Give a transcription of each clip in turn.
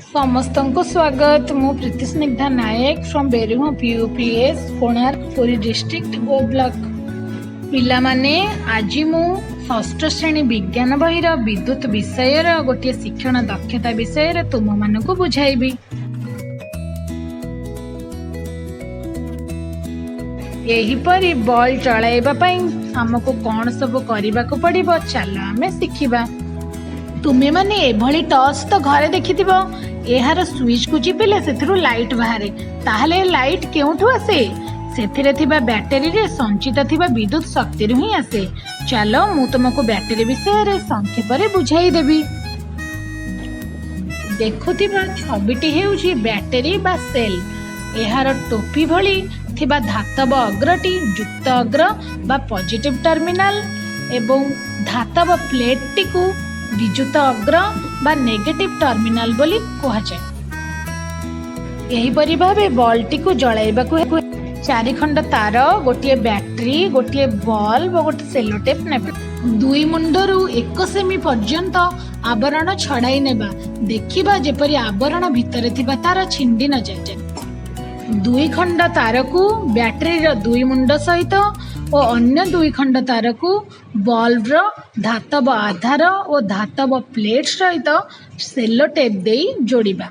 ସମସ୍ତଙ୍କୁ ସ୍ୱାଗତ। ମୁଁ Preeti Snigdha Nayak from Beruha PUPS Konark Puri district ओ ब्लॉक। पिलामाने आज मु षष्ठ श्रेणी विज्ञान बहिर विद्युत विषयर गोटे शिक्षण दक्षता विषय तुम मानक बुझाइबी। एहीपरि बॉल चलाइबा पई हमको कौन सब करने को पड़िबो चल आमे सिखिबा। तुमे माने एभली टॉर्च तो घरे देखिथिबो, एहार स्विच को चिपिले सेथिरु लाइट बाहरे, ताहले लाइट केउठु आसे? सेथिरे थिबा बैटरी रे संचित थिबा विद्युत शक्ति रु ही आसे। चलो मु तुमको बैटरी विषय रे संक्षेप रे बुझाई देबी। देखुथिबा छबिटी हेउची बैटरी बा सेल। एहार टोपी भली थिबा धातव अग्रटी युक्त अग्र बा पॉजिटिव टर्मिनाल एवं धातव प्लेट टी को विद्युत अग्र बा नेगेटिव टर्मिनाल बोली कहा जाए। यही परि भाबे बॉल टी को जळाइबा को चारि खंड तार, गोटे बैटरी, गोटे बल्ब और गोटे सेलोटेप नेबा। दुई मुंडरू 1 सेमी पर्यंत आवरण छड़ाई नेबा। देखिबा जेपरि आवरण भितरे थिबा तार छिंडी न जाए। 2 खंड तार को बैटरी रो 2 मुंड सहित और अन्य 2 खंड तार को बल्ब रो धातव आधार और धातव प्लेट सहित सेलो टेप दे जोड़िबा।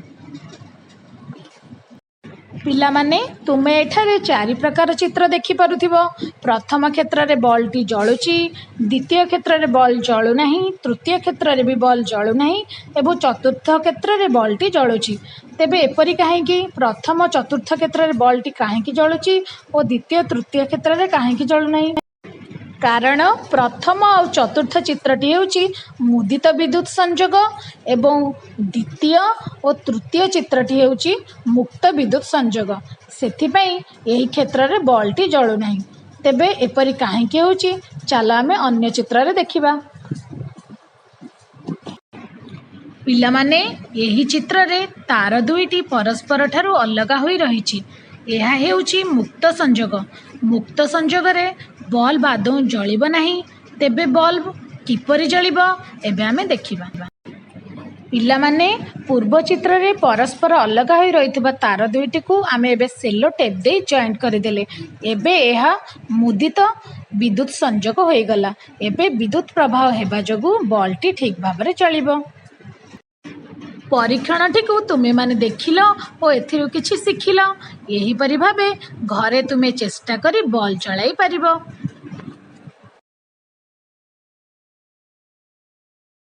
पिला माने तुमे एठारे 4 प्रकार चित्र देखि पारुथिबो। प्रथम क्षेत्र रे बॉल टी जळुची, द्वितीय क्षेत्र रे बॉल जळु नाही, तृतीय क्षेत्र रे भी बॉल जळु नाही एवं चतुर्थ क्षेत्र रे बॉल टी जळुची। तेबे एपरि काहेकि प्रथम चतुर्थ क्षेत्र रे बॉल टी काहेकि जळुची और द्वितीय तृतीय क्षेत्र रे काहेकि जळु नाही? कारण प्रथम और चतुर्थ चित्रटी हेउची मुदित विद्युत संयोग एवं द्वितीय और तृतीय चित्रटी हेउची मुक्त विद्युत संयोग। सेथिपई एही क्षेत्र रे बॉल टी जळु नाही। तेबे एपरि काहेकि हेउची चला आमे अन्य चित्र रे देखिबा। पिला माने एही चित्र रे तार दुईटी परस्पर ठारू अलग होई रहिछि। यह हेउची मुक्त संयोग। मुक्त संयोग रे बल्ब आदौ जलिब नाही। तेबे बल्ब किपरि जलिब एबे आमे देखिबा। पिला माने पूर्व चित्र रे परस्पर अलग होई रहितबा तार दुईटी को आमे एबे सेलो टेप दे जॉइंट करि देले। एबे एहा मुदित विद्युत संयोग होई गला। एबे विद्युत प्रवाह हेबा जोगु बॉल टी ठीक भाबरे चलिबो। परीक्षण टी को तुमे माने देखिलो और एथिरु किछि सिखिलो। एही परि भाबे घरे तुमे चेष्टा करी बॉल चलाई परिबो।